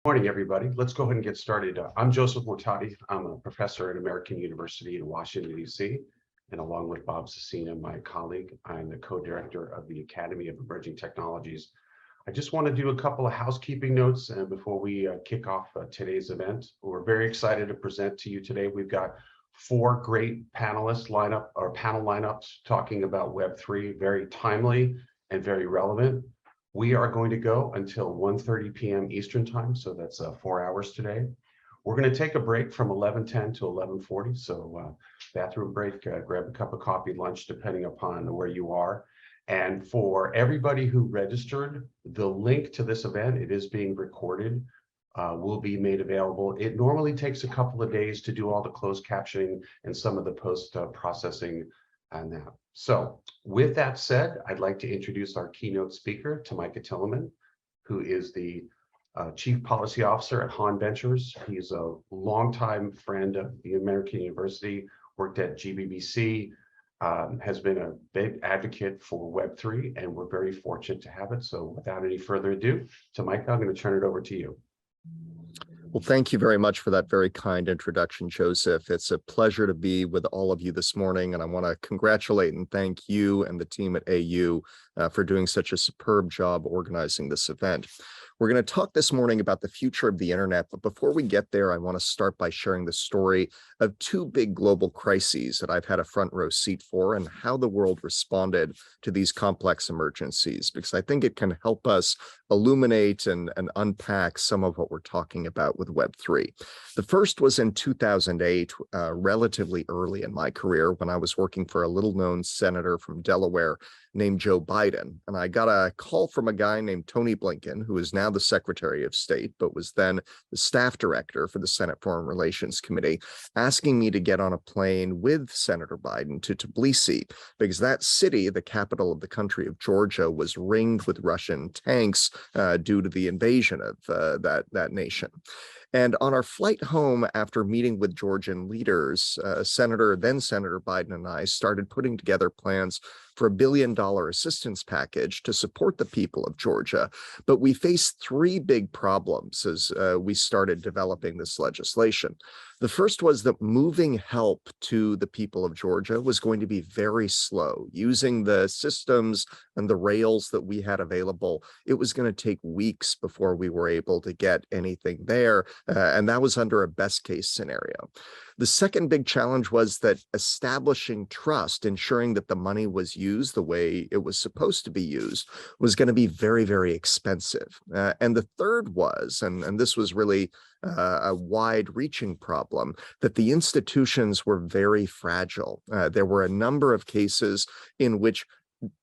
Morning, everybody. Let's go ahead and get started. I'm Joseph Mortati. I'm a professor at American University in Washington, D.C. And along with Bob Cecina, my colleague, I'm the co-director of the Academy of Emerging Technologies. I just want to do a couple of housekeeping notes before we kick off today's event. We're very excited to present to you today. We've got four great panelists lineup or panel lineups talking about Web3, very timely and very relevant. We are going to go until 1:30 p.m. Eastern time, so that's 4 hours today. We're going to take a break from 11:10 to 11:40, so bathroom break, grab a cup of coffee, lunch, depending upon where you are. And for everybody who registered, the link to this event, it is being recorded, will be made available. It normally takes a couple of days to do all the closed captioning and some of the post-processing on that. So with that said, I'd like to introduce our keynote speaker, Tamika Tilleman, who is the Chief Policy Officer at Hahn Ventures. He's a longtime friend of the American University, worked at GBBC, has been a big advocate for Web3, and we're very fortunate to have it. So without any further ado, Tamika, I'm going to turn it over to you. Well, thank you very much for that very kind introduction, Joseph. It's a pleasure to be with all of you this morning, and I want to congratulate and thank you and the team at AU for doing such a superb job organizing this event. We're going to talk this morning about the future of the internet, but before we get there, I want to start by sharing the story of two big global crises that I've had a front row seat for and how the world responded to these complex emergencies, because I think it can help us illuminate and unpack some of what we're talking about with Web3. The first was in 2008, relatively early in my career, when I was working for a little-known senator from Delaware named Joe Biden. And I got a call from a guy named Tony Blinken, who is now the Secretary of State, but was then the staff director for the Senate Foreign Relations Committee, asking me to get on a plane with Senator Biden to Tbilisi, because that city, the capital of the country of Georgia, was ringed with Russian tanks due to the invasion of that nation. And on our flight home, after meeting with Georgian leaders, then Senator Biden and I started putting together plans for $1 billion assistance package to support the people of Georgia. But we faced three big problems as we started developing this legislation. The first was that moving help to the people of Georgia was going to be very slow. Using the systems and the rails that we had available, it was going to take weeks before we were able to get anything there, and that was under a best case scenario. The second big challenge was that establishing trust, ensuring that the money was used the way it was supposed to be used, was going to be very, very expensive. And the third was, and this was really a wide-reaching problem, that the institutions were very fragile. There were a number of cases in which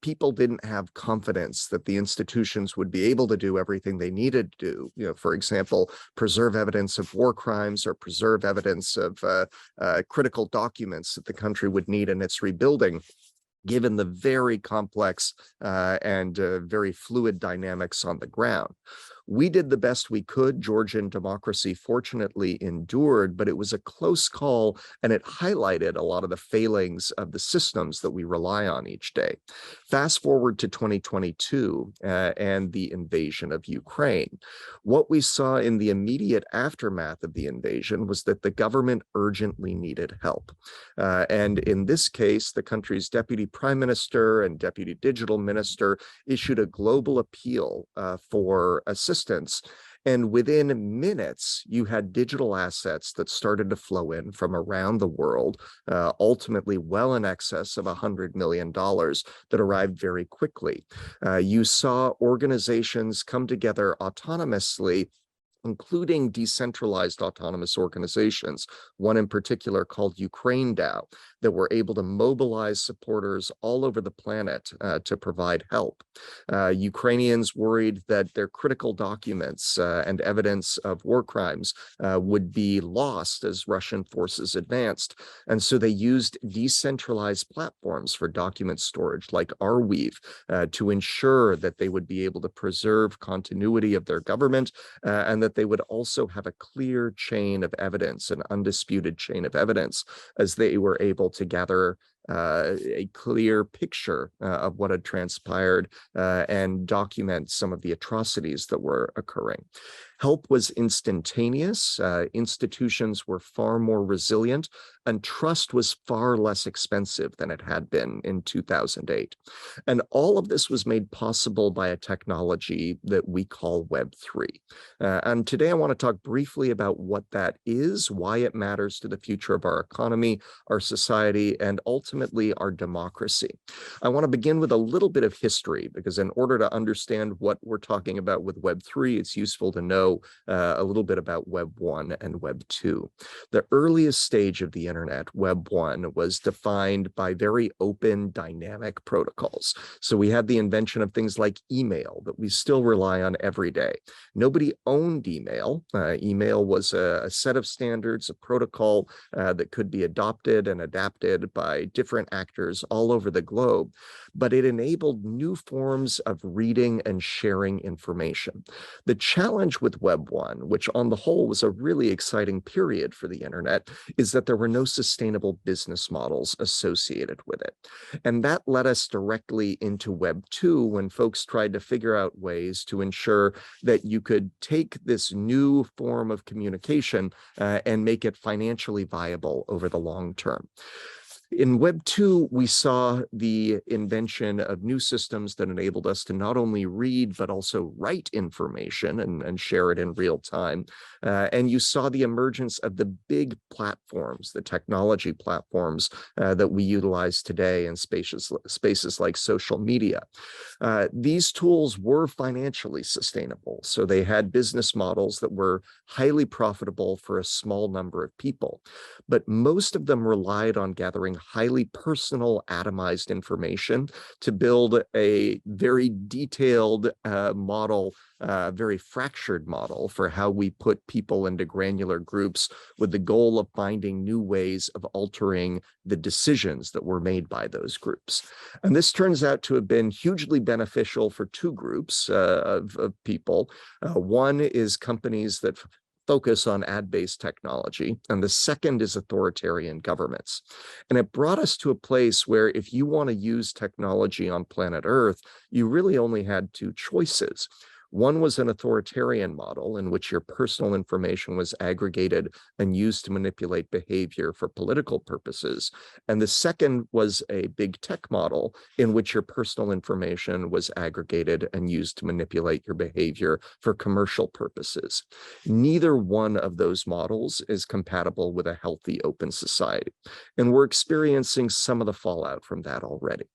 people didn't have confidence that the institutions would be able to do everything they needed to do. For example, preserve evidence of war crimes or preserve evidence of critical documents that the country would need in its rebuilding, given the very complex and very fluid dynamics on the ground. We did the best we could. Georgian democracy fortunately endured, but it was a close call, and it highlighted a lot of the failings of the systems that we rely on each day. Fast forward to 2022 and the invasion of Ukraine. What we saw in the immediate aftermath of the invasion was that the government urgently needed help. And in this case, the country's deputy prime minister and deputy digital minister issued a global appeal for assistance. And within minutes, you had digital assets that started to flow in from around the world, ultimately well in excess of $100 million that arrived very quickly. You saw organizations come together autonomously, including decentralized autonomous organizations, one in particular called Ukraine DAO, that were able to mobilize supporters all over the planet to provide help. Ukrainians worried that their critical documents and evidence of war crimes would be lost as Russian forces advanced. And so they used decentralized platforms for document storage like Arweave to ensure that they would be able to preserve continuity of their government and that they would also have a clear chain of evidence, an undisputed chain of evidence, as they were able to gather a clear picture of what had transpired and document some of the atrocities that were occurring. Help was instantaneous, institutions were far more resilient, and trust was far less expensive than it had been in 2008. And all of this was made possible by a technology that we call Web3. And today I want to talk briefly about what that is, why it matters to the future of our economy, our society, and ultimately our democracy. I want to begin with a little bit of history, because in order to understand what we're talking about with Web3, it's useful to know a little bit about Web 1 and Web 2. The earliest stage of the internet, Web 1, was defined by very open, dynamic protocols. So we had the invention of things like email that we still rely on every day. Nobody owned email. Email was a set of standards, a protocol that could be adopted and adapted by different actors all over the globe, but it enabled new forms of reading and sharing information. The challenge with Web 1, which on the whole was a really exciting period for the internet, is that there were no sustainable business models associated with it. And that led us directly into Web 2 when folks tried to figure out ways to ensure that you could take this new form of communication and make it financially viable over the long term. In Web 2, we saw the invention of new systems that enabled us to not only read, but also write information and share it in real time. And you saw the emergence of the big platforms, the technology platforms that we utilize today in spaces like social media. These tools were financially sustainable, so they had business models that were highly profitable for a small number of people. But most of them relied on gathering highly personal, atomized information to build a very detailed model, very fractured model for how we put people into granular groups with the goal of finding new ways of altering the decisions that were made by those groups. And this turns out to have been hugely beneficial for two groups of people. One is companies that focus on ad-based technology, and the second is authoritarian governments. And it brought us to a place where if you want to use technology on planet Earth, you really only had two choices. One was an authoritarian model in which your personal information was aggregated and used to manipulate behavior for political purposes. And the second was a big tech model in which your personal information was aggregated and used to manipulate your behavior for commercial purposes. Neither one of those models is compatible with a healthy open society. And we're experiencing some of the fallout from that already.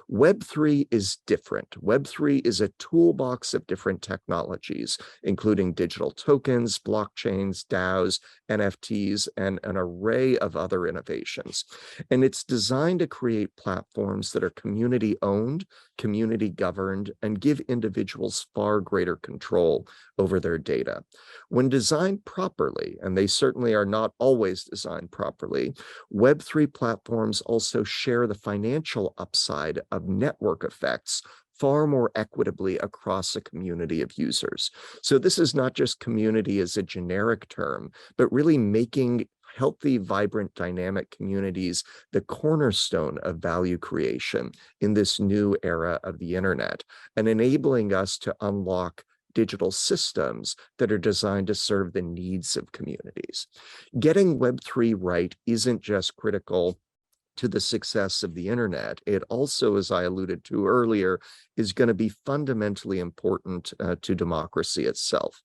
Web3 is different. Web3 is a toolbox of different technologies, including digital tokens, blockchains, DAOs, NFTs, and an array of other innovations. And it's designed to create platforms that are community-owned, community-governed, and give individuals far greater control over their data. When designed properly, and they certainly are not always designed properly, Web3 platforms also share the financial upside of network effects far more equitably across a community of users. So this is not just community as a generic term, but really making healthy, vibrant, dynamic communities the cornerstone of value creation in this new era of the internet, and enabling us to unlock digital systems that are designed to serve the needs of communities. Getting Web3 right isn't just critical to the success of the internet. It also, as I alluded to earlier, is going to be fundamentally important to democracy itself.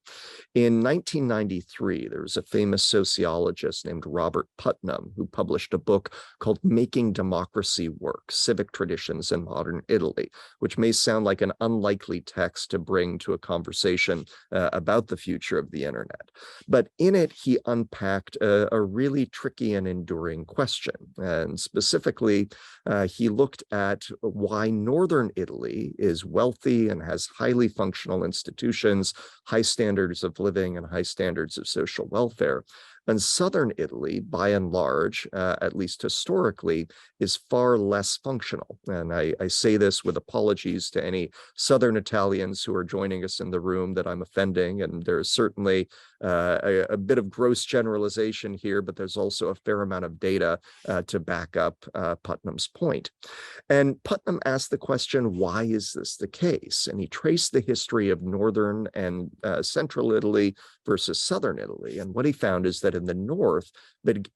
In 1993, there was a famous sociologist named Robert Putnam who published a book called Making Democracy Work: Civic Traditions in Modern Italy, which may sound like an unlikely text to bring to a conversation about the future of the internet. But in it, he unpacked a really tricky and enduring question. And specifically, he looked at why northern Italy is wealthy and has highly functional institutions, high standards of living, and high standards of social welfare, And southern Italy, by and large, at least historically, is far less functional. And I say this with apologies to any southern Italians who are joining us in the room that I'm offending. And there's certainly a bit of gross generalization here, but there's also a fair amount of data to back up Putnam's point. And Putnam asked the question, why is this the case? And he traced the history of northern and central Italy versus southern Italy. And what he found is that in the north,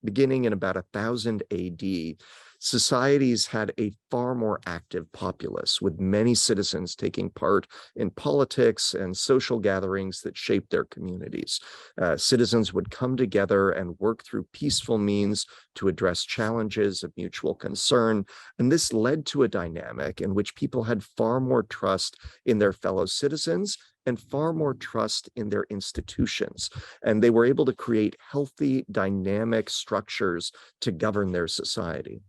beginning in about 1000 AD, societies had a far more active populace, with many citizens taking part in politics and social gatherings that shaped their communities. Citizens would come together and work through peaceful means to address challenges of mutual concern. And this led to a dynamic in which people had far more trust in their fellow citizens and far more trust in their institutions. And they were able to create healthy, dynamic structures to govern their society.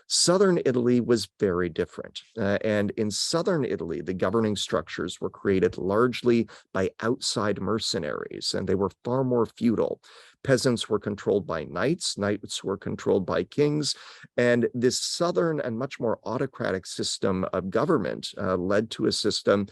Southern Italy was very different. And in southern Italy, the governing structures were created largely by outside mercenaries, and they were far more feudal. Peasants were controlled by knights, knights were controlled by kings, and this southern and much more autocratic system of government led to a system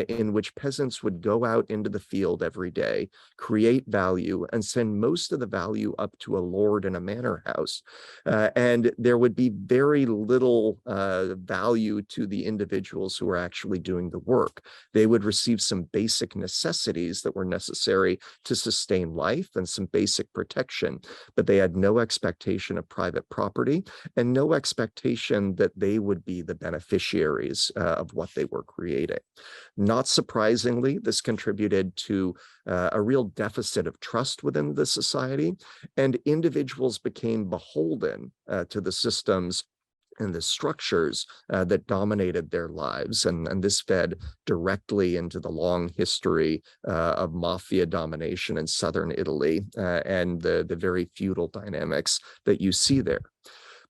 in which peasants would go out into the field every day, create value, and send most of the value up to a lord in a manor house. And there would be very little value to the individuals who were actually doing the work. They would receive some basic necessities that were necessary to sustain life and some basic protection, but they had no expectation of private property and no expectation that they would be the beneficiaries of what they were creating. Not surprisingly, this contributed to a real deficit of trust within the society, and individuals became beholden to the systems and the structures that dominated their lives. And this fed directly into the long history of mafia domination in southern Italy and the very feudal dynamics that you see there.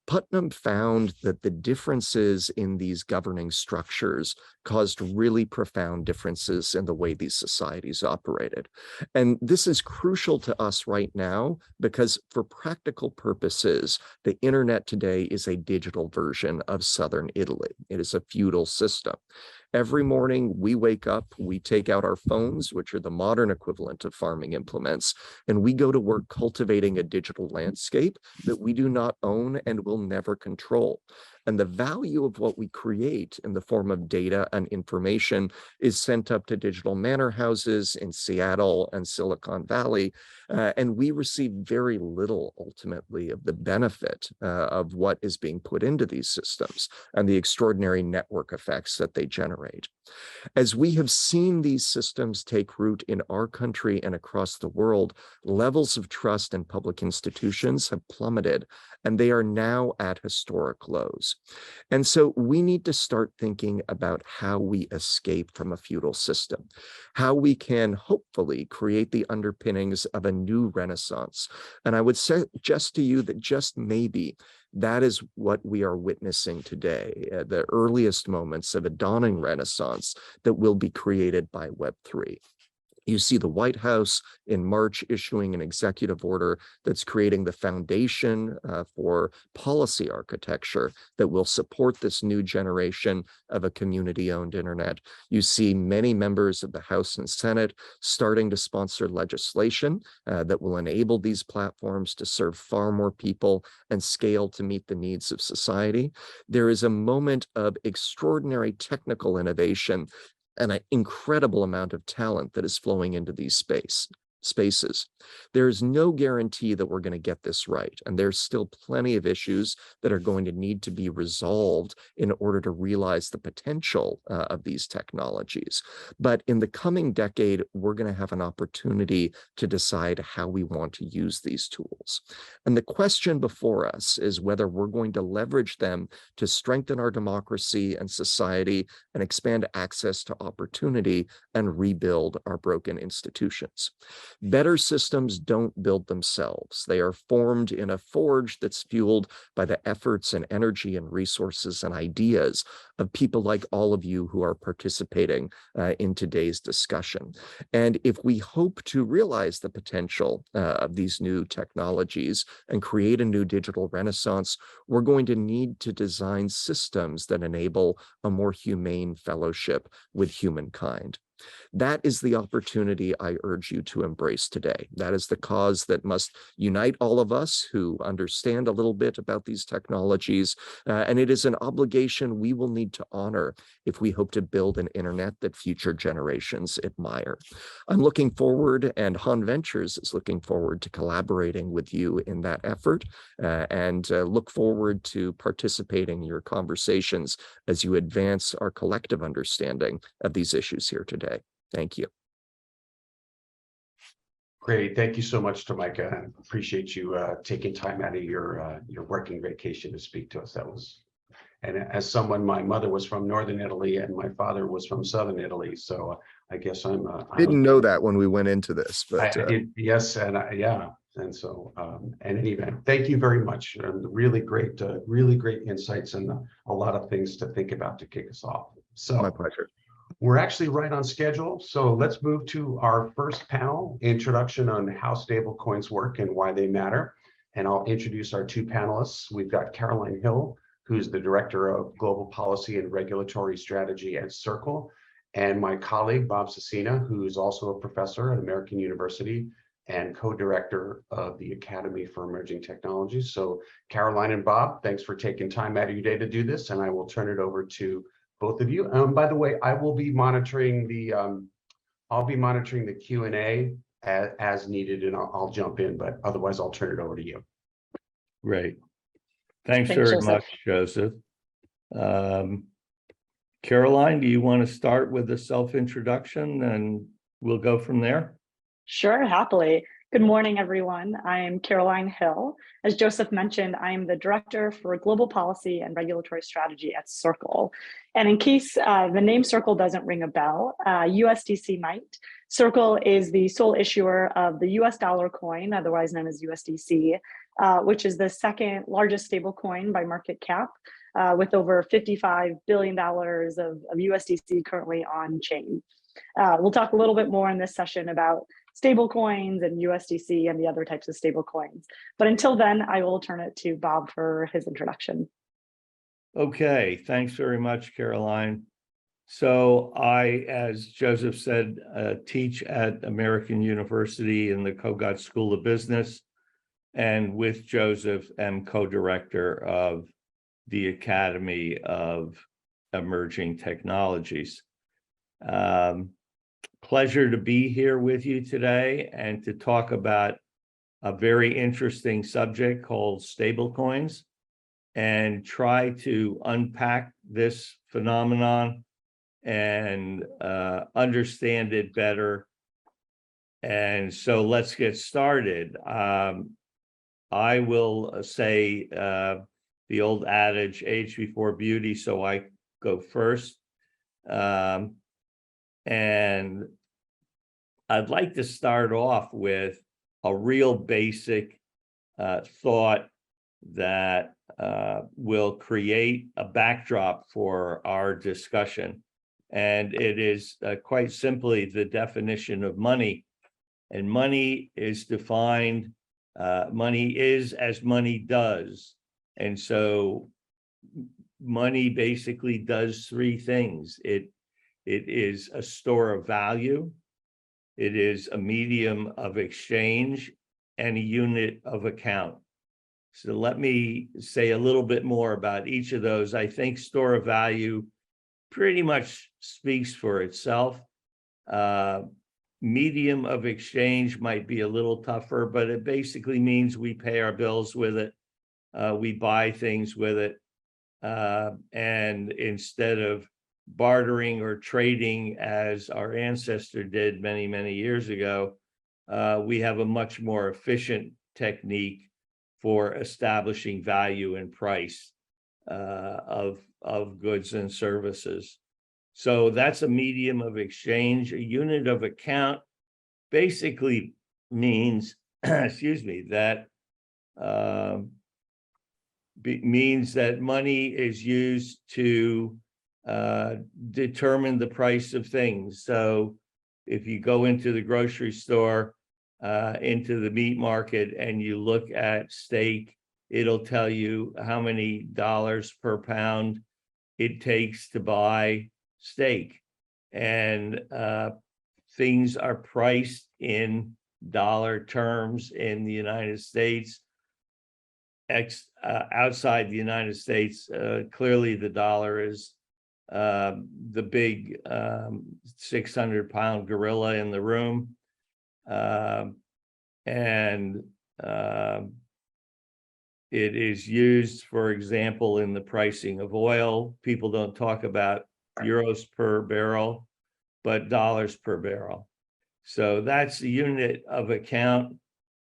Putnam found that the differences in these governing structures caused really profound differences in the way these societies operated. And this is crucial to us right now because for practical purposes, the internet today is a digital version of southern Italy. It is a feudal system. Every morning we wake up, we take out our phones, which are the modern equivalent of farming implements, and we go to work cultivating a digital landscape that we do not own and will never control. And the value of what we create in the form of data and information is sent up to digital manor houses in Seattle and Silicon Valley. And we receive very little ultimately of the benefit of what is being put into these systems and the extraordinary network effects that they generate. As we have seen these systems take root in our country and across the world, levels of trust in public institutions have plummeted, and they are now at historic lows. And so we need to start thinking about how we escape from a feudal system, how we can hopefully create the underpinnings of a new renaissance. And I would suggest to you that just maybe that is what we are witnessing today, the earliest moments of a dawning renaissance that will be created by Web3. You see the White House in March issuing an executive order that's creating the foundation for policy architecture that will support this new generation of a community-owned internet. You see many members of the House and Senate starting to sponsor legislation that will enable these platforms to serve far more people and scale to meet the needs of society. There is a moment of extraordinary technical innovation and an incredible amount of talent that is flowing into these spaces. There is no guarantee that we're going to get this right, and there's still plenty of issues that are going to need to be resolved in order to realize the potential of these technologies. But in the coming decade, we're going to have an opportunity to decide how we want to use these tools. And the question before us is whether we're going to leverage them to strengthen our democracy and society and expand access to opportunity and rebuild our broken institutions. Better systems don't build themselves. They are formed in a forge that's fueled by the efforts and energy and resources and ideas of people like all of you who are participating in today's discussion. And if we hope to realize the potential of these new technologies and create a new digital renaissance, we're going to need to design systems that enable a more humane fellowship with humankind. That is the opportunity I urge you to embrace today. That is the cause that must unite all of us who understand a little bit about these technologies, and it is an obligation we will need to honor if we hope to build an internet that future generations admire. I'm looking forward, and Han Ventures is looking forward to collaborating with you in that effort, and look forward to participating in your conversations as you advance our collective understanding of these issues here today. Thank you. Great. Thank you so much, Tamika. I appreciate you taking time out of your working vacation to speak to us. That was, and as someone, my mother was from Northern Italy and my father was from Southern Italy. So I guess I'm Didn't know that when we went into this, but yes, and yeah. And so, in any event, thank you very much. Really great insights and a lot of things to think about to kick us off. So my pleasure. We're actually right on schedule. So let's move to our first panel, introduction on how stablecoins work and why they matter. And I'll introduce our two panelists. We've got Caroline Hill, who's the Director of Global Policy and Regulatory Strategy at Circle, and my colleague, Bob Cecina, who's also a professor at American University and co-director of the Academy for Emerging Technologies. So Caroline and Bob, thanks for taking time out of your day to do this, and I will turn it over to both of you. By the way, I will be monitoring the Q&A as needed, and I'll jump in, but otherwise I'll turn it over to you. Great. Thanks very much, Joseph. Caroline, do you want to start with a self-introduction and we'll go from there? Sure, happily. Good morning, everyone. I'm Caroline Hill. As Joseph mentioned, I'm the Director for Global Policy and Regulatory Strategy at Circle. And in case the name Circle doesn't ring a bell, USDC might. Circle is the sole issuer of the US dollar coin, otherwise known as USDC, which is the second largest stable coin by market cap, with over $55 billion of USDC currently on chain. We'll talk a little bit more in this session about stable coins and USDC and the other types of stable coins. But until then, I will turn it to Bob for his introduction. Okay, thanks very much, Caroline. So I, as Joseph said, teach at American University in the Kogot School of Business, and with Joseph, am co-director of the Academy of Emerging Technologies. Pleasure to be here with you today and to talk about a very interesting subject called stablecoins and try to unpack this phenomenon and understand it better. And so let's get started. I will say the old adage, age before beauty, so I go first. And I'd like to start off with a real basic thought that will create a backdrop for our discussion. And it is quite simply the definition of money. And money is defined, money is as money does. And so money basically does three things. It is a store of value, it is a medium of exchange, and a unit of account. So let me say a little bit more about each of those. I think store of value pretty much speaks for itself. Medium of exchange might be a little tougher, but it basically means we pay our bills with it, we buy things with it, and instead of bartering or trading as our ancestor did many, many years ago, we have a much more efficient technique for establishing value and price of goods and services. So that's a medium of exchange. A unit of account basically means, excuse me, that means that money is used to determine the price of things. So if you go into the grocery store, into the meat market, and you look at steak, it'll tell you how many dollars per pound it takes to buy steak. And things are priced in dollar terms in the United States. Outside the United States, clearly the dollar is the big 600-pound gorilla in the room. It is used, for example, in the pricing of oil. People don't talk about euros per barrel, but dollars per barrel. So that's the unit of account.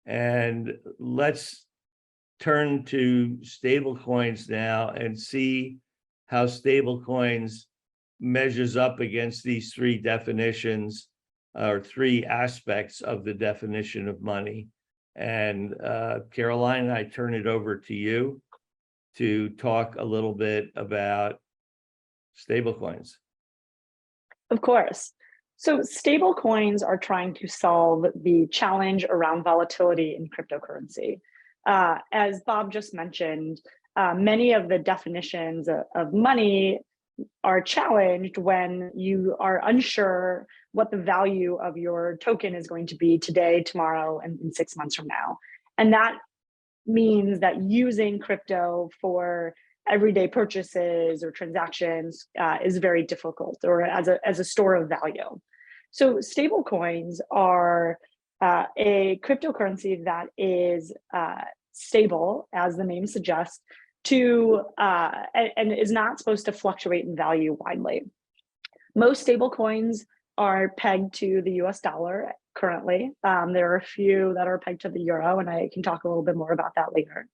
And let's turn to stablecoins now and see how stablecoins measures up against these three definitions, or three aspects of the definition of money. And Caroline, I turn it over to you to talk a little bit about stablecoins. Of course. So stablecoins are trying to solve the challenge around volatility in cryptocurrency. As Bob just mentioned, many of the definitions of money are challenged when you are unsure what the value of your token is going to be today, tomorrow, and 6 months from now. And that means that using crypto for everyday purchases or transactions is very difficult, or as a store of value. So stablecoins are a cryptocurrency that is stable, as the name suggests, and is not supposed to fluctuate in value widely. Most stablecoins are pegged to the US dollar currently. There are a few that are pegged to the euro, and I can talk a little bit more about that later.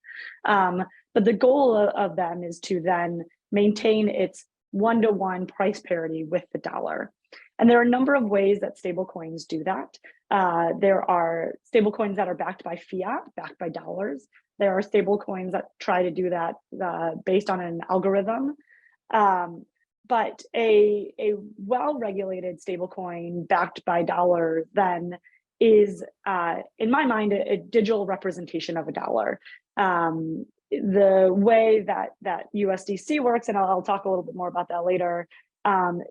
But the goal of them is to then maintain its one-to-one price parity with the dollar. And there are a number of ways that stablecoins do that. There are stablecoins that are backed by fiat, backed by dollars. There are stablecoins that try to do that based on an algorithm. But a well-regulated stablecoin backed by dollars then is, in my mind, a digital representation of a dollar. The way that USDC works, and I'll talk a little bit more about that later,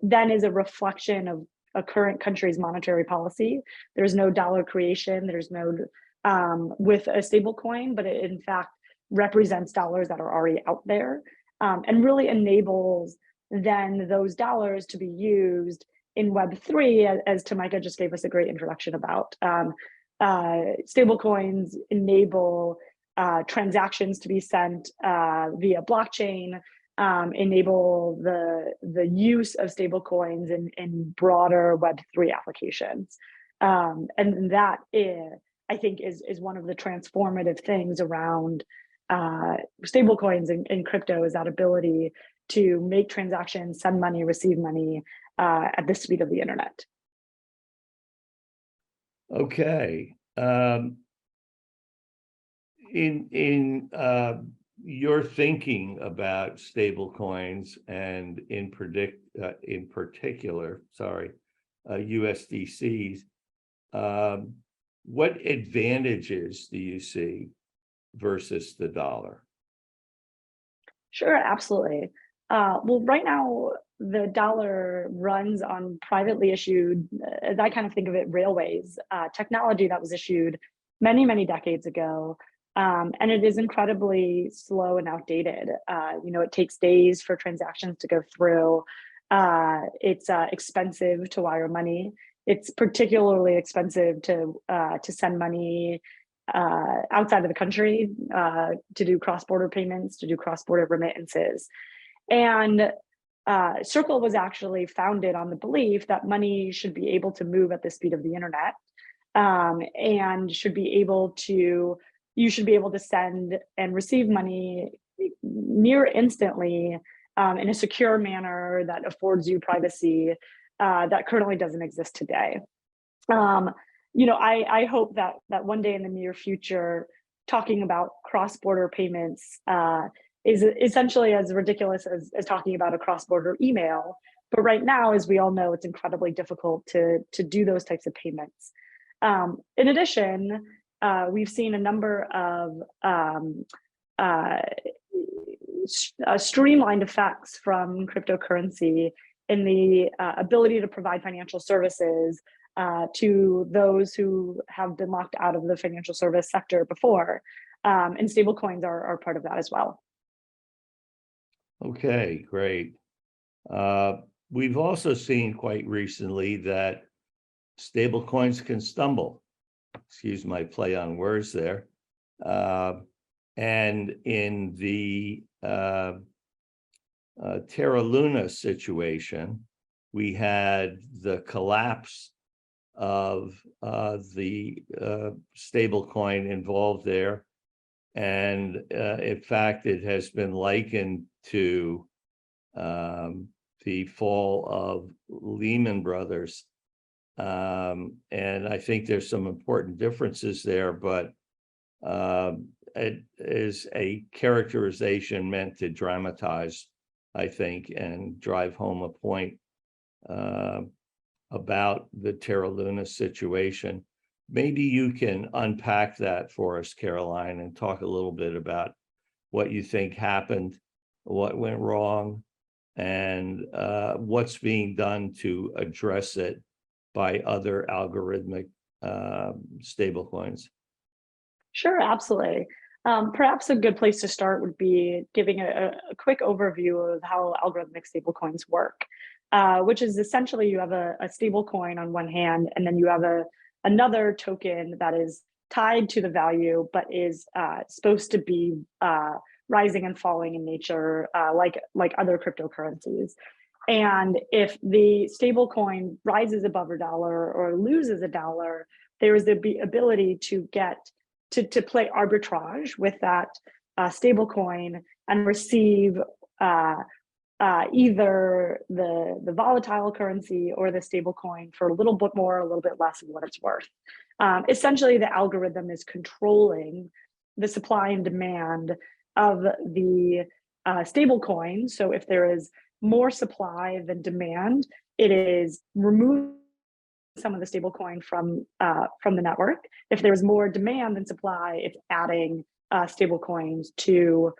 then is a reflection of a current country's monetary policy. There's no dollar creation. There's no with a stable coin, but it in fact represents dollars that are already out there, and really enables then those dollars to be used in Web3, as Tamika just gave us a great introduction about. Stable coins enable transactions to be sent via blockchain, enable the use of stable coins in broader Web3 applications. And that I think is one of the transformative things around stable coins in crypto, is that ability to make transactions, send money, receive money at the speed of the internet. Okay. In your thinking about stable coins, and in particular, USDCs, what advantages do you see versus the dollar? Sure, absolutely. Well, right now, the dollar runs on privately issued, as I kind of think of it, railways, technology that was issued many, many decades ago. And it is incredibly slow and outdated. It takes days for transactions to go through. It's expensive to wire money. It's particularly expensive to send money outside of the country, to do cross-border payments, to do cross-border remittances. And Circle was actually founded on the belief that money should be able to move at the speed of the internet, and you should be able to send and receive money near instantly, in a secure manner that affords you privacy that currently doesn't exist today. I hope that one day in the near future, talking about cross-border payments is essentially as ridiculous as talking about a cross-border email. But right now, as we all know, it's incredibly difficult to do those types of payments. In addition, we've seen a number of streamlined effects from cryptocurrency in the ability to provide financial services to those who have been locked out of the financial service sector before. And stablecoins are part of that as well. Okay, great. We've also seen quite recently that stablecoins can stumble. Excuse my play on words there. And in the Terra Luna situation, we had the collapse of the stablecoin involved there. And in fact, it has been likened to the fall of Lehman Brothers. And I think there's some important differences there, but it is a characterization meant to dramatize, I think, and drive home a point about the Terra Luna situation. Maybe you can unpack that for us, Caroline, and talk a little bit about what you think happened, what went wrong, and what's being done to address it by other algorithmic stablecoins. Sure, absolutely. Perhaps a good place to start would be giving a quick overview of how algorithmic stablecoins work, which is essentially you have a stablecoin on one hand, and then you have another token that is tied to the value, but is supposed to be rising and falling in nature, like other cryptocurrencies. And if the stablecoin rises above $1 or loses $1, there is the ability to get to play arbitrage with that stablecoin and receive either the volatile currency or the stablecoin for a little bit more, a little bit less of what it's worth. Essentially, the algorithm is controlling the supply and demand of the stablecoin. So if there is more supply than demand, it is removing some of the stablecoin from the network. If there's more demand than supply, it's adding stablecoins to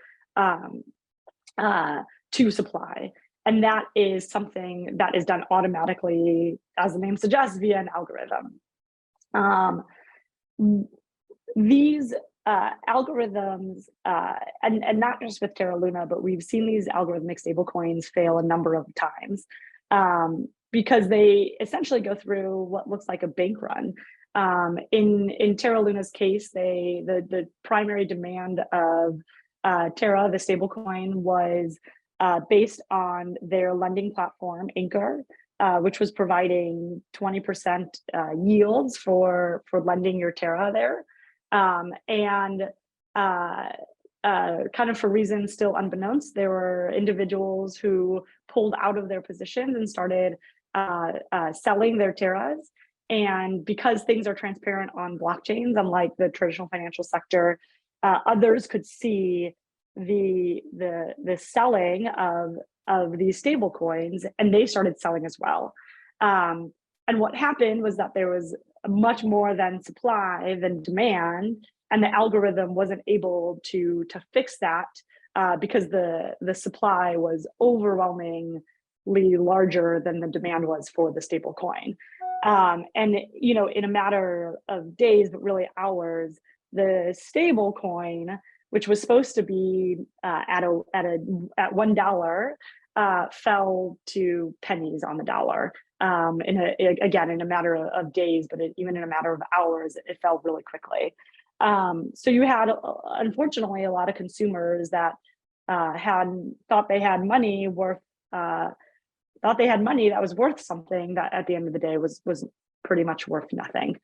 supply. And that is something that is done automatically, as the name suggests, via an algorithm. These algorithms, and not just with Terra Luna, but we've seen these algorithmic stablecoins fail a number of times because they essentially go through what looks like a bank run. In Terra Luna's case, the primary demand of Terra, the stablecoin, was based on their lending platform, Anchor, which was providing 20% yields for lending your Terra there. And kind of for reasons still unbeknownst, there were individuals who pulled out of their positions and started selling their Terras. And because things are transparent on blockchains, unlike the traditional financial sector, others could see the selling of these stable coins, and they started selling as well. And what happened was that there was much more than supply than demand, and the algorithm wasn't able to fix that because the supply was overwhelmingly larger than the demand was for the stable coin. And in a matter of days, but really hours, the stable coin, which was supposed to be at $1, fell to pennies on the dollar. Again, in a matter of days, but even in a matter of hours, it fell really quickly. So you had, unfortunately, a lot of consumers that thought they had money that was worth something that at the end of the day was pretty much worth nothing.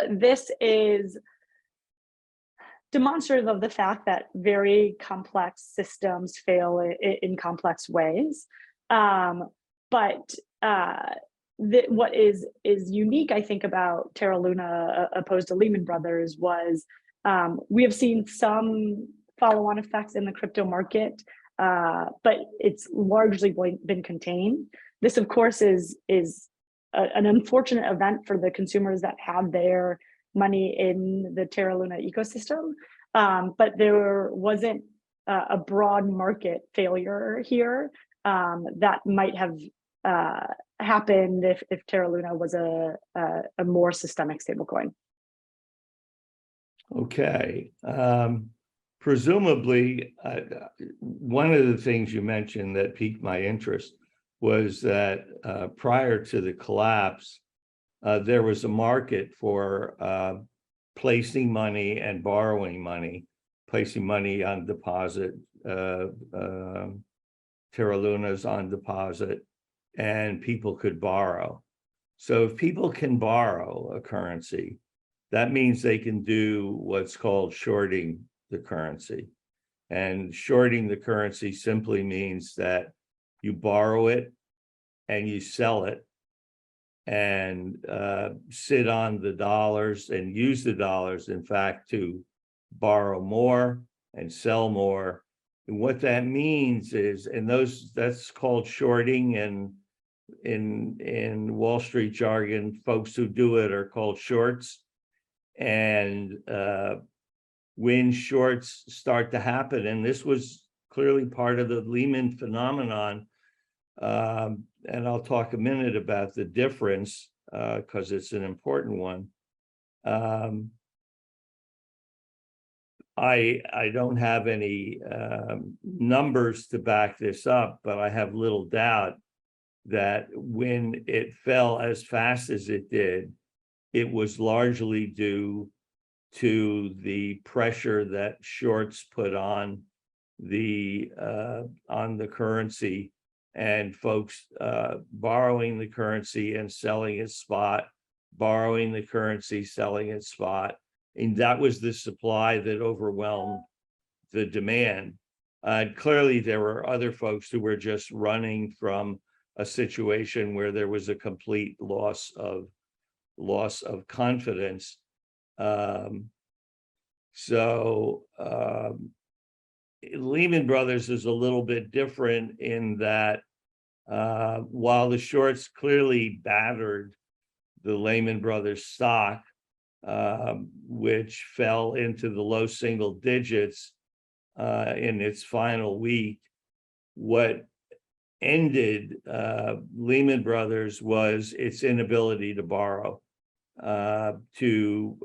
This is demonstrative of the fact that very complex systems fail in complex ways. But what is unique, I think, about Terra Luna opposed to Lehman Brothers was we have seen some follow-on effects in the crypto market, but it's largely been contained. This, of course, is an unfortunate event for the consumers that have their money in the Terra Luna ecosystem, but there wasn't a broad market failure here that might have happened if Terra Luna was a more systemic stablecoin. Okay. Presumably, one of the things you mentioned that piqued my interest was that prior to the collapse, there was a market for placing money and borrowing money, placing money on deposit, Terra Luna's on deposit, and people could borrow. So if people can borrow a currency, that means they can do what's called shorting the currency. And shorting the currency simply means that you borrow it and you sell it and sit on the dollars and use the dollars, in fact, to borrow more and sell more. And what that means is, and that's called shorting, and in Wall Street jargon, folks who do it are called shorts. And when shorts start to happen, and this was clearly part of the Lehman phenomenon, and I'll talk a minute about the difference because it's an important one. I don't have any numbers to back this up, but I have little doubt that when it fell as fast as it did, it was largely due to the pressure that shorts put on the currency, and folks borrowing the currency and selling at spot, borrowing the currency, selling at spot. And that was the supply that overwhelmed the demand. Clearly, there were other folks who were just running from a situation where there was a complete loss of confidence. Lehman Brothers is a little bit different in that while the shorts clearly battered the Lehman Brothers stock, which fell into the low single digits in its final week, what ended Lehman Brothers was its inability to borrow to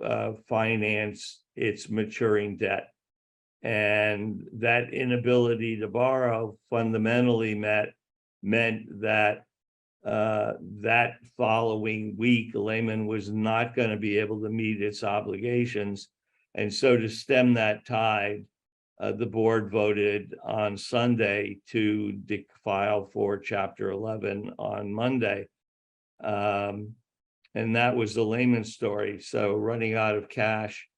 finance its maturing debt. And that inability to borrow fundamentally meant that that following week, Lehman was not going to be able to meet its obligations. And so to stem that tide, the board voted on Sunday to file for Chapter 11 on Monday. And that was the Lehman story. So running out of cash.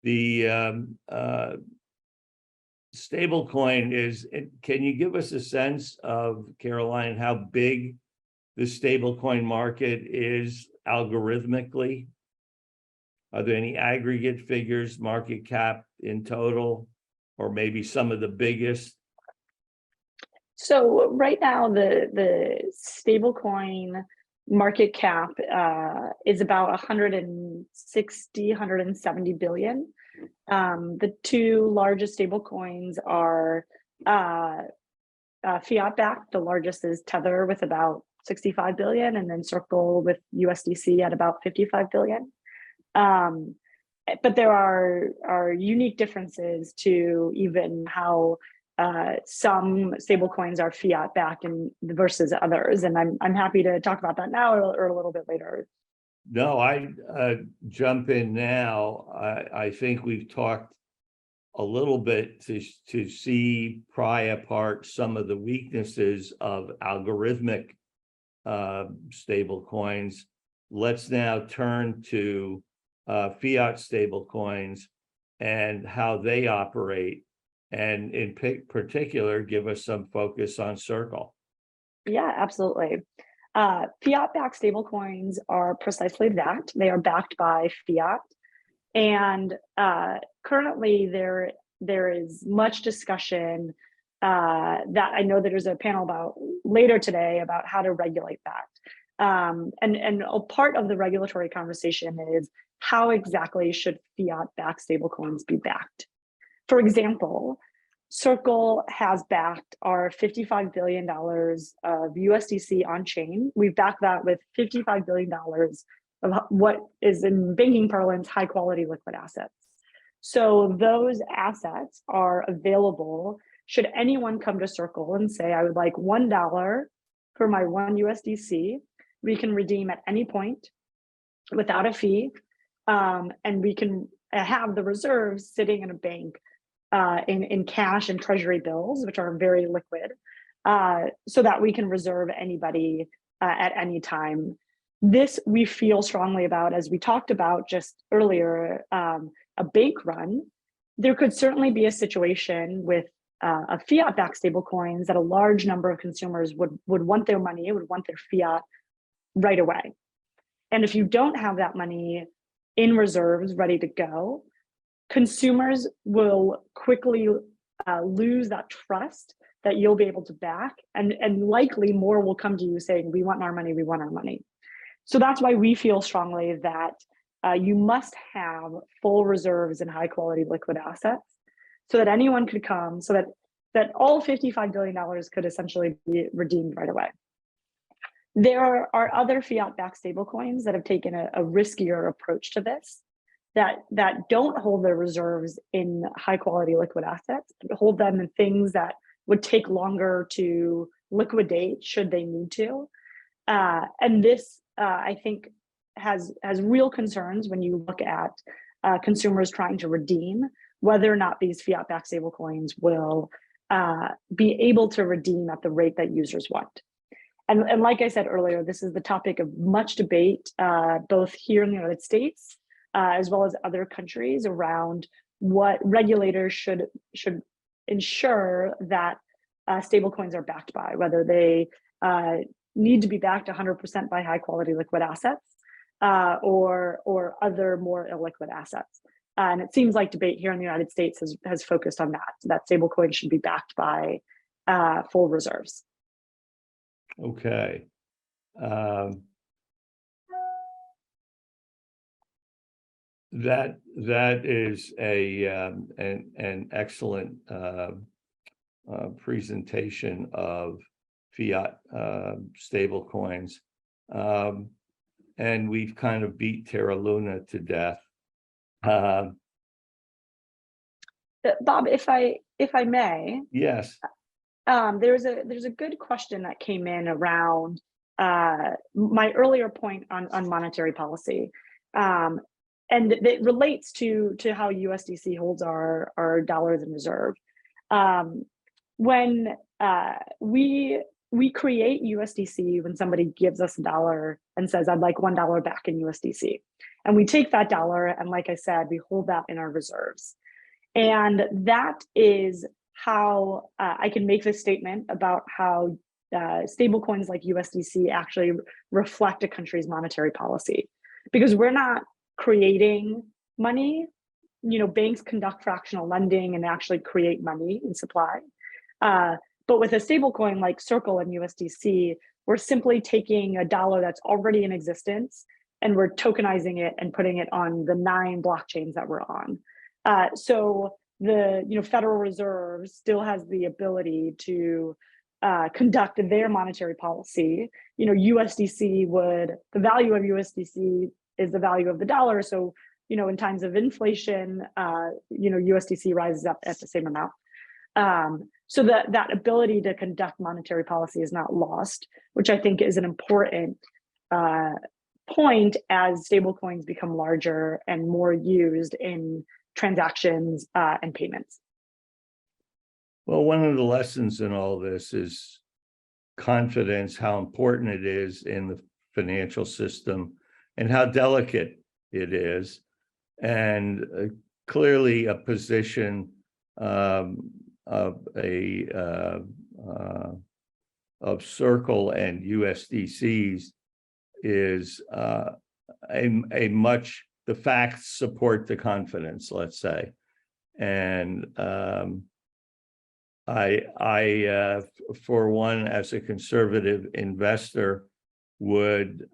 The stablecoin is, can you give us a sense of, Caroline, how big the stablecoin market is algorithmically? Are there any aggregate figures, market cap in total, or maybe some of the biggest? So right now, the stablecoin market cap is about 170 billion. The two largest stablecoins are Fiat backed. The largest is Tether with about 65 billion, and then Circle with USDC at about 55 billion. But there are unique differences to even how some stablecoins are fiat backed and versus others, and I'm happy to talk about that now or a little bit later. No, I jump in now. I think we've talked a little bit to pry apart some of the weaknesses of algorithmic stable coins. Let's now turn to fiat stable coins and how they operate, and in particular, give us some focus on Circle. Yeah, absolutely. Fiat-backed stablecoins are precisely that. They are backed by fiat. And currently there is much discussion that I know that there's a panel about later today about how to regulate that. And a part of the regulatory conversation is how exactly should fiat-backed stablecoins be backed? For example, Circle has backed our $55 billion of USDC on chain. We've backed that with $55 billion of what is in banking parlance high quality liquid assets. So those assets are available should anyone come to Circle and say, I would like $1 for my one USDC. We can redeem at any point without a fee. And we can have the reserves sitting in a bank in cash and treasury bills, which are very liquid, so that we can reserve anybody at any time. This we feel strongly about, as we talked about just earlier, a bank run. There could certainly be a situation with a fiat-backed stablecoins that a large number of consumers would want their money, would want their fiat right away. And if you don't have that money in reserves ready to go, consumers will quickly lose that trust that you'll be able to back, and likely more will come to you saying, we want our money, we want our money. So that's why we feel strongly that you must have full reserves and high quality liquid assets so that anyone could come, so that all $55 billion could essentially be redeemed right away. There are other fiat-backed stablecoins that have taken a riskier approach to this, that don't hold their reserves in high quality liquid assets, but hold them in things that would take longer to liquidate should they need to. And this, I think, has real concerns when you look at consumers trying to redeem, whether or not these fiat-backed stablecoins will be able to redeem at the rate that users want. And like I said earlier, this is the topic of much debate, both here in the United States, as well as other countries, around what regulators should ensure that stablecoins are backed by, whether they need to be backed 100% by high quality liquid assets or other more illiquid assets. And it seems like debate here in the United States has focused on that stablecoin should be backed by full reserves. Okay. That is an excellent presentation of fiat stablecoins, and we've kind of beat Terra Luna to death. Bob, if I may, yes. There's a good question that came in around my earlier point on monetary policy, and it relates to how USDC holds our dollars in reserve. When we create USDC when somebody gives us $1 and says, I'd like $1 back in USDC, and we take that $1 and, like I said, we hold that in our reserves, and that is how I can make this statement about how stablecoins like USDC actually reflect a country's monetary policy, because we're not creating money. You know, banks conduct fractional lending and actually create money in supply. But with a stablecoin like Circle and USDC, we're simply taking a dollar that's already in existence and we're tokenizing it and putting it on the 9 blockchains that we're on. So the Federal Reserve still has the ability to conduct their monetary policy. USDC the value of USDC is the value of the dollar. So, in times of inflation, USDC rises up at the same amount. So that ability to conduct monetary policy is not lost, which I think is an important point as stablecoins become larger and more used in transactions and payments. Well, one of the lessons in all this is confidence, how important it is in the financial system and how delicate it is. And clearly a position of a of Circle and USDCs is a much, the facts support the confidence, let's say. And I for one, as a conservative investor, would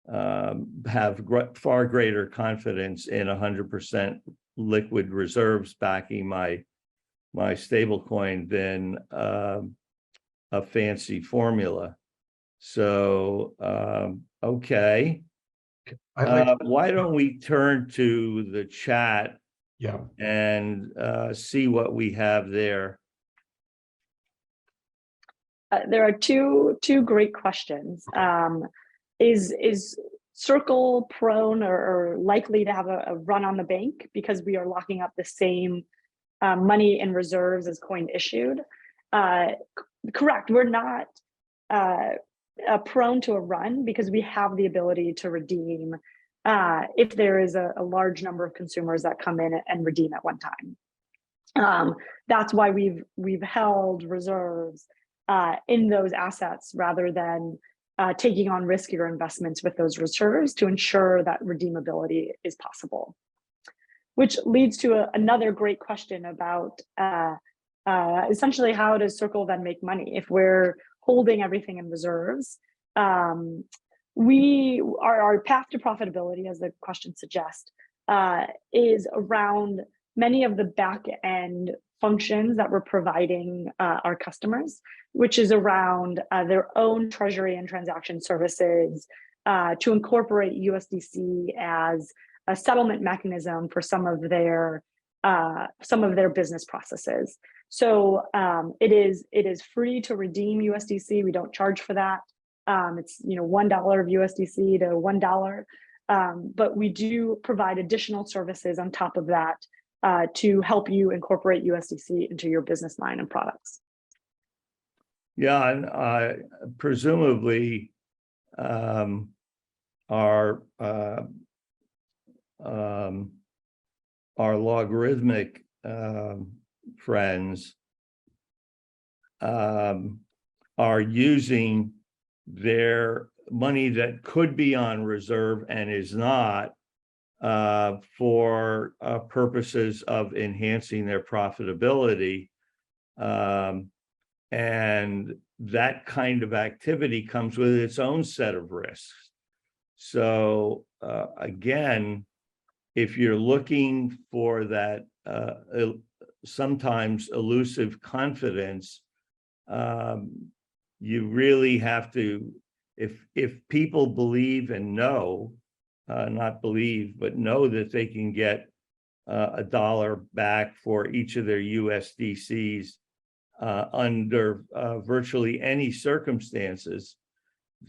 have far greater confidence in 100% liquid reserves backing my stablecoin than a fancy formula. So, okay. Why don't we turn to the chat and see what we have there? There are two great questions. Is Circle prone or likely to have a run on the bank because we are locking up the same money in reserves as coin issued? Correct. We're not prone to a run because we have the ability to redeem if there is a large number of consumers that come in and redeem at one time. That's why we've held reserves in those assets rather than taking on riskier investments with those reserves to ensure that redeemability is possible. Which leads to another great question about essentially how does Circle then make money if we're holding everything in reserves? Our path to profitability, as the question suggests, is around many of the back end functions that we're providing our customers, which is around their own treasury and transaction services to incorporate USDC as a settlement mechanism for some of their business processes. So it is free to redeem USDC. We don't charge for that. It's $1 of USDC to $1, but we do provide additional services on top of that to help you incorporate USDC into your business line and products. Yeah, and presumably our Algorithmic friends are using their money that could be on reserve and is not for purposes of enhancing their profitability. And that kind of activity comes with its own set of risks. So again, if you're looking for that sometimes elusive confidence, you really have to, if people believe and know, not believe, but know that they can get $1 back for each of their USDCs under virtually any circumstances,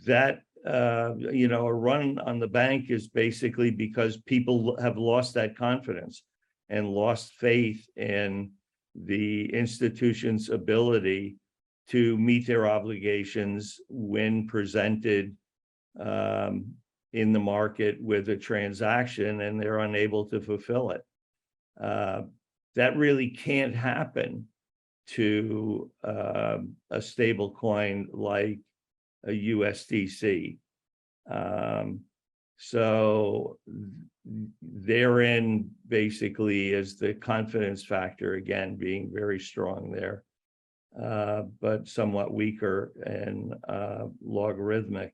that a run on the bank is basically because people have lost that confidence and lost faith in the institution's ability to meet their obligations when presented in the market with a transaction, and they're unable to fulfill it. That really can't happen to a stable coin like a USDC. So therein basically is the confidence factor, again, being very strong there, but somewhat weaker in Logarithmic.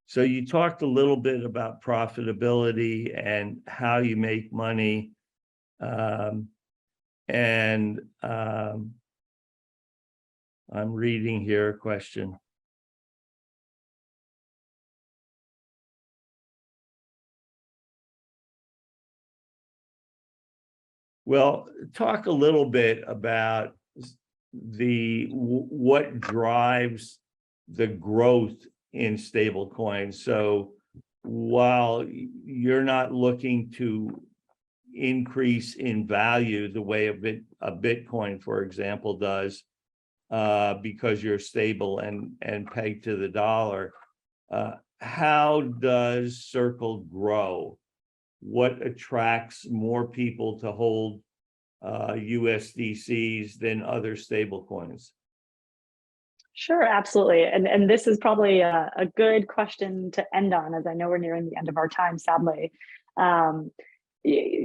So you talked a little bit about profitability and how you make money. I'm reading here a question. Well, talk a little bit about what drives the growth in stablecoins. So while you're not looking to increase in value the way a Bitcoin, for example, does, because you're stable and pegged to the dollar, how does Circle grow? What attracts more people to hold USDCs than other stablecoins? Sure, absolutely. And this is probably a good question to end on, as I know we're nearing the end of our time, sadly.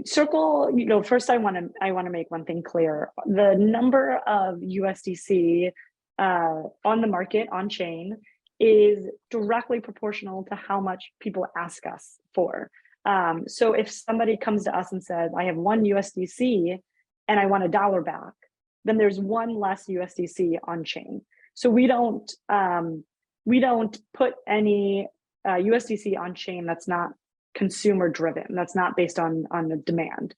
Circle, first I want to make one thing clear. The number of USDC on the market, on chain, is directly proportional to how much people ask us for. So if somebody comes to us and says, I have one USDC and I want $1 back, then there's one less USDC on chain. So we don't put any USDC on chain that's not consumer driven, that's not based on the demand.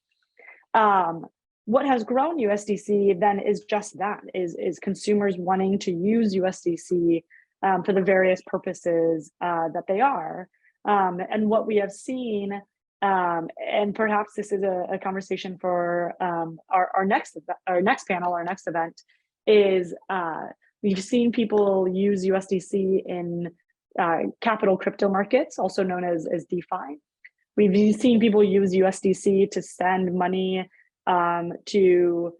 What has grown USDC then is just that, is consumers wanting to use USDC for the various purposes that they are. And what we have seen, and perhaps this is a conversation for our next panel, our next event, is we've seen people use USDC in capital crypto markets, also known as DeFi. We've seen people use USDC to send money to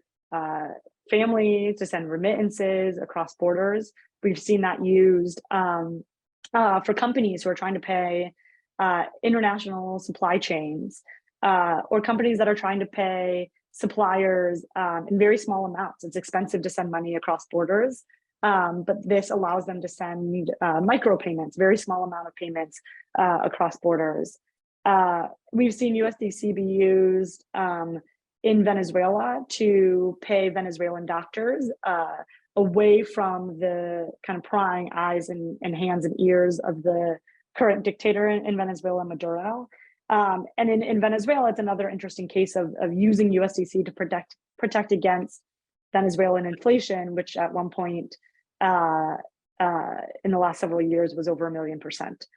families, to send remittances across borders. We've seen that used for companies who are trying to pay international supply chains, or companies that are trying to pay suppliers in very small amounts. It's expensive to send money across borders, but this allows them to send micro payments, very small amount of payments across borders. We've seen USDC be used in Venezuela to pay Venezuelan doctors away from the kind of prying eyes and hands and ears of the current dictator in Venezuela, Maduro. And in Venezuela, it's another interesting case of using USDC to protect against Venezuelan inflation, which at one point in the last several years was over 1,000,000%.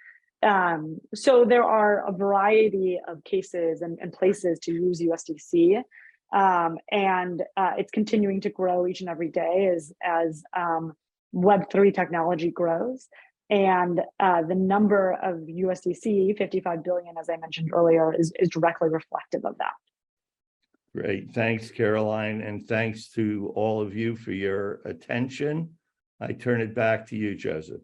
So there are a variety of cases and places to use USDC, and it's continuing to grow each and every day as Web3 technology grows. And the number of USDC, 55 billion, as I mentioned earlier, is directly reflective of that. Great. Thanks, Caroline. And thanks to all of you for your attention. I turn it back to you, Joseph.